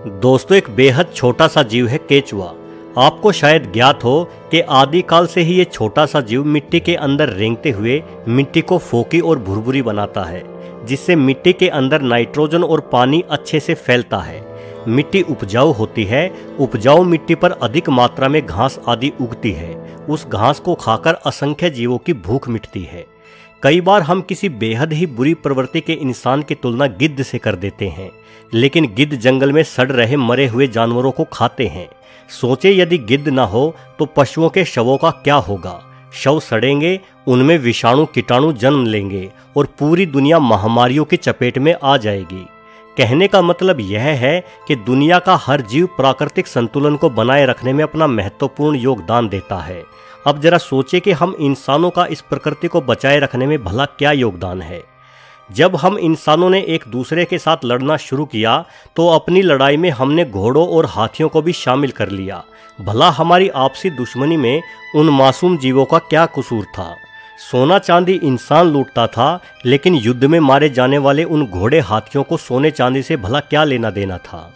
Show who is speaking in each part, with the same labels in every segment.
Speaker 1: दोस्तों, एक बेहद छोटा सा जीव है केचुआ। आपको शायद ज्ञात हो कि आदिकाल से ही ये छोटा सा जीव मिट्टी के अंदर रेंगते हुए मिट्टी को फोकी और भुरभुरी बनाता है, जिससे मिट्टी के अंदर नाइट्रोजन और पानी अच्छे से फैलता है। मिट्टी उपजाऊ होती है। उपजाऊ मिट्टी पर अधिक मात्रा में घास आदि उगती है। उस घास को खाकर असंख्य जीवों की भूख मिटती है। कई बार हम किसी बेहद ही बुरी प्रवृत्ति के इंसान की तुलना गिद्ध से कर देते हैं, लेकिन गिद्ध जंगल में सड़ रहे मरे हुए जानवरों को खाते हैं। सोचे यदि गिद्ध ना हो तो पशुओं के शवों का क्या होगा। शव सड़ेंगे, उनमें विषाणु कीटाणु जन्म लेंगे और पूरी दुनिया महामारियों की चपेट में आ जाएगी। कहने का मतलब यह है कि दुनिया का हर जीव प्राकृतिक संतुलन को बनाए रखने में अपना महत्वपूर्ण योगदान देता है। अब जरा सोचे कि हम इंसानों का इस प्रकृति को बचाए रखने में भला क्या योगदान है। जब हम इंसानों ने एक दूसरे के साथ लड़ना शुरू किया तो अपनी लड़ाई में हमने घोड़ों और हाथियों को भी शामिल कर लिया। भला हमारी आपसी दुश्मनी में उन मासूम जीवों का क्या कसूर था। सोना चांदी इंसान लूटता था, लेकिन युद्ध में मारे जाने वाले उन घोड़े हाथियों को सोने चांदी से भला क्या लेना देना था।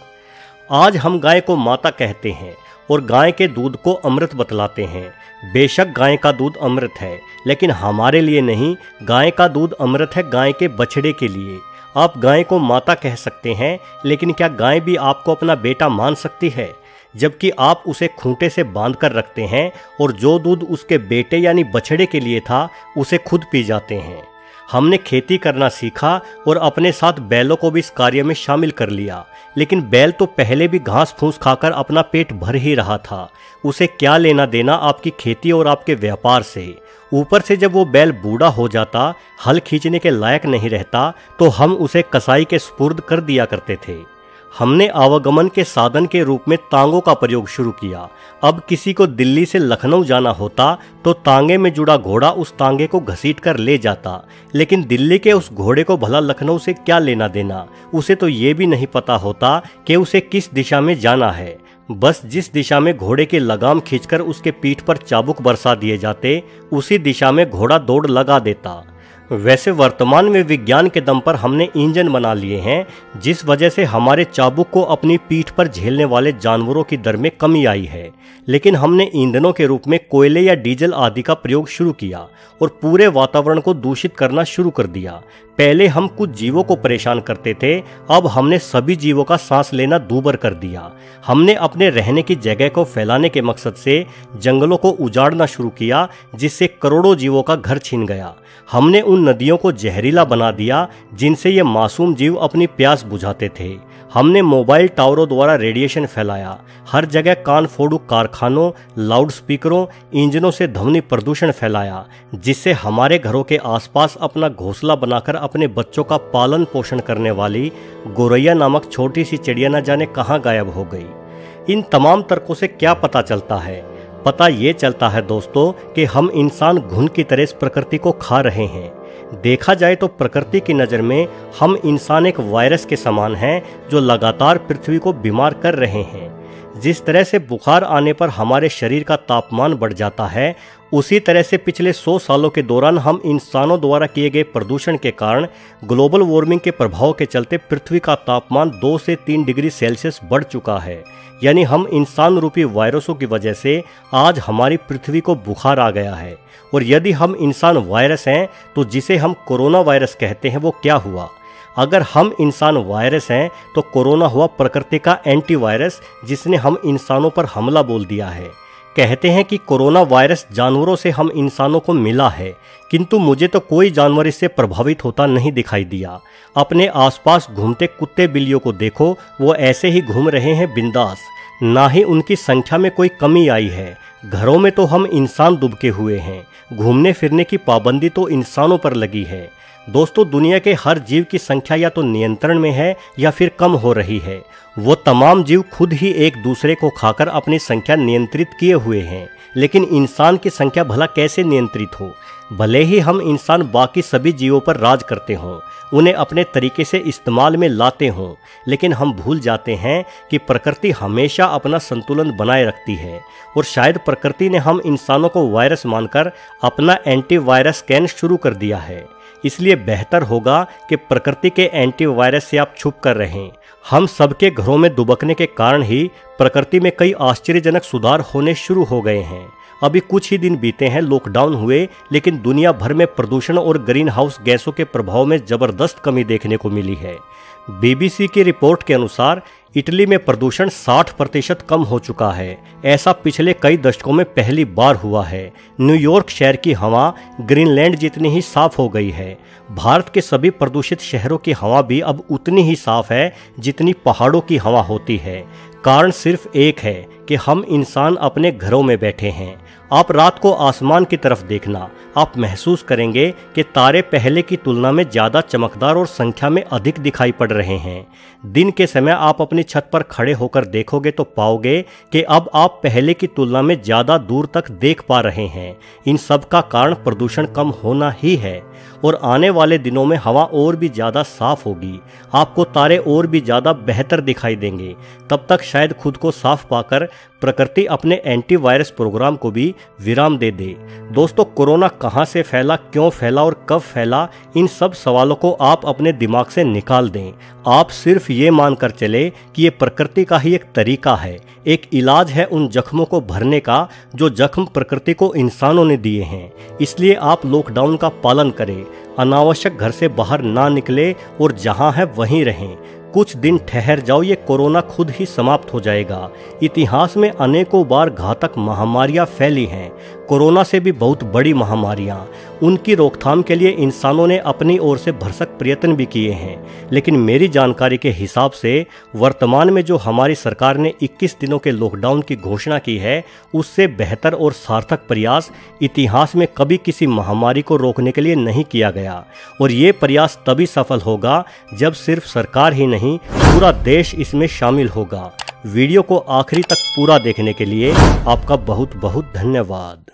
Speaker 1: आज हम गाय को माता कहते हैं और गाय के दूध को अमृत बतलाते हैं। बेशक गाय का दूध अमृत है, लेकिन हमारे लिए नहीं। गाय का दूध अमृत है गाय के बछड़े के लिए। आप गाय को माता कह सकते हैं, लेकिन क्या गाय भी आपको अपना बेटा मान सकती है, जबकि आप उसे खूंटे से बांध कर रखते हैं और जो दूध उसके बेटे यानी बछड़े के लिए था उसे खुद पी जाते हैं। हमने खेती करना सीखा और अपने साथ बैलों को भी इस कार्य में शामिल कर लिया, लेकिन बैल तो पहले भी घास फूस खाकर अपना पेट भर ही रहा था। उसे क्या लेना देना आपकी खेती और आपके व्यापार से। ऊपर से जब वो बैल बूढ़ा हो जाता, हल खींचने के लायक नहीं रहता, तो हम उसे कसाई के सुपुर्द कर दिया करते थे। हमने आवागमन के साधन के रूप में तांगों का प्रयोग शुरू किया। अब किसी को दिल्ली से लखनऊ जाना होता तो तांगे में जुड़ा घोड़ा उस तांगे को घसीट कर ले जाता, लेकिन दिल्ली के उस घोड़े को भला लखनऊ से क्या लेना देना। उसे तो ये भी नहीं पता होता कि उसे किस दिशा में जाना है। बस जिस दिशा में घोड़े की लगाम खींचकर उसके पीठ पर चाबुक बरसा दिए जाते, उसी दिशा में घोड़ा दौड़ लगा देता। वैसे वर्तमान में विज्ञान के दम पर हमने इंजन बना लिए हैं, जिस वजह से हमारे चाबुक को अपनी पीठ पर झेलने वाले जानवरों की दर में कमी आई है। लेकिन हमने ईंधनों के रूप में कोयले या डीजल आदि का प्रयोग शुरू किया और पूरे वातावरण को दूषित करना शुरू कर दिया। पहले हम कुछ जीवों को परेशान करते थे, अब हमने सभी जीवों का सांस लेना दूभर कर दिया। हमने अपने रहने की जगह को फैलाने के मकसद से जंगलों को उजाड़ना शुरू किया, जिससे करोड़ों जीवों का घर छिन गया। हमने उन नदियों को जहरीला बना दिया जिनसे ये मासूम जीव अपनी प्यास बुझाते थे। हमने मोबाइल टावरों द्वारा रेडिएशन फैलाया। हर जगह कान फोड़ू कारखानों, लाउड स्पीकरों, इंजनों से ध्वनि प्रदूषण फैलाया, जिससे हमारे घरों के आसपास अपना घोंसला बनाकर अपने बच्चों का पालन पोषण करने वाली गोरैया नामक छोटी सी चिड़िया न जाने कहाँ गायब हो गई। इन तमाम तर्कों से क्या पता चलता है? पता ये चलता है दोस्तों कि हम इंसान घुन की तरह इस प्रकृति को खा रहे हैं। देखा जाए तो प्रकृति की नज़र में हम इंसान एक वायरस के समान हैं, जो लगातार पृथ्वी को बीमार कर रहे हैं। जिस तरह से बुखार आने पर हमारे शरीर का तापमान बढ़ जाता है, उसी तरह से पिछले 100 सालों के दौरान हम इंसानों द्वारा किए गए प्रदूषण के कारण ग्लोबल वार्मिंग के प्रभाव के चलते पृथ्वी का तापमान 2 से 3 डिग्री सेल्सियस बढ़ चुका है। यानी हम इंसान रूपी वायरसों की वजह से आज हमारी पृथ्वी को बुखार आ गया है। और यदि हम इंसान वायरस हैं तो जिसे हम कोरोना वायरस कहते हैं वो क्या हुआ? अगर हम इंसान वायरस हैं तो कोरोना हुआ प्रकृति का एंटीवायरस, जिसने हम इंसानों पर हमला बोल दिया है। कहते हैं कि कोरोना वायरस जानवरों से हम इंसानों को मिला है, किंतु मुझे तो कोई जानवर इससे प्रभावित होता नहीं दिखाई दिया। अपने आसपास घूमते कुत्ते बिल्लियों को देखो, वो ऐसे ही घूम रहे हैं बिंदास। ना ही उनकी संख्या में कोई कमी आई है। घरों में तो हम इंसान दुबके हुए हैं। घूमने फिरने की पाबंदी तो इंसानों पर लगी है। दोस्तों, दुनिया के हर जीव की संख्या या तो नियंत्रण में है या फिर कम हो रही है। वो तमाम जीव खुद ही एक दूसरे को खाकर अपनी संख्या नियंत्रित किए हुए हैं, लेकिन इंसान की संख्या भला कैसे नियंत्रित हो? भले ही हम इंसान बाकी सभी जीवों पर राज करते हों, उन्हें अपने तरीके से इस्तेमाल में लाते हों, लेकिन हम भूल जाते हैं कि प्रकृति हमेशा अपना संतुलन बनाए रखती है। और शायद प्रकृति ने हम इंसानों को वायरस मानकर अपना एंटीवायरस स्कैन शुरू कर दिया है। इसलिए बेहतर होगा कि प्रकृति के एंटीवायरस से आप छुप कर रहें। हम सबके घरों में दुबकने के कारण ही प्रकृति में कई आश्चर्यजनक सुधार होने शुरू हो गए हैं। अभी कुछ ही दिन बीते हैं लॉकडाउन हुए, लेकिन दुनिया भर में प्रदूषण और ग्रीन हाउस गैसों के प्रभाव में जबरदस्त कमी देखने को मिली है। BBC की रिपोर्ट के अनुसार इटली में प्रदूषण 60% कम हो चुका है। ऐसा पिछले कई दशकों में पहली बार हुआ है। न्यूयॉर्क शहर की हवा ग्रीनलैंड जितनी ही साफ हो गई है। भारत के सभी प्रदूषित शहरों की हवा भी अब उतनी ही साफ है जितनी पहाड़ों की हवा होती है। कारण सिर्फ एक है कि हम इंसान अपने घरों में बैठे हैं। आप रात को आसमान की तरफ देखना, आप महसूस करेंगे कि तारे पहले की तुलना में ज़्यादा चमकदार और संख्या में अधिक दिखाई पड़ रहे हैं। दिन के समय आप अपनी छत पर खड़े होकर देखोगे तो पाओगे कि अब आप पहले की तुलना में ज़्यादा दूर तक देख पा रहे हैं। इन सब का कारण प्रदूषण कम होना ही है। और आने वाले दिनों में हवा और भी ज़्यादा साफ होगी, आपको तारे और भी ज़्यादा बेहतर दिखाई देंगे। तब तक शायद खुद को साफ पाकर प्रकृति अपने एंटीवायरस प्रोग्राम को भी विराम दे दे। दोस्तों, कोरोना कहाँ से फैला, क्यों फैला और कब फैला, इन सब सवालों को आप अपने दिमाग से निकाल दें। आप सिर्फ ये मानकर चले कि ये प्रकृति का ही एक तरीका है, एक इलाज है उन जख्मों को भरने का जो जख्म प्रकृति को इंसानों ने दिए हैं। इसलिए आप लॉकडाउन का पालन करें, अनावश्यक घर से बाहर ना निकले और जहां है वहीं रहें। कुछ दिन ठहर जाओ, ये कोरोना खुद ही समाप्त हो जाएगा। इतिहास में अनेकों बार घातक महामारियां फैली हैं, कोरोना से भी बहुत बड़ी महामारियां। उनकी रोकथाम के लिए इंसानों ने अपनी ओर से भरसक प्रयत्न भी किए हैं, लेकिन मेरी जानकारी के हिसाब से वर्तमान में जो हमारी सरकार ने 21 दिनों के लॉकडाउन की घोषणा की है, उससे बेहतर और सार्थक प्रयास इतिहास में कभी किसी महामारी को रोकने के लिए नहीं किया गया। और ये प्रयास तभी सफल होगा जब सिर्फ सरकार ही नहीं, पूरा देश इसमें शामिल होगा। वीडियो को आखिरी तक पूरा देखने के लिए आपका बहुत बहुत धन्यवाद।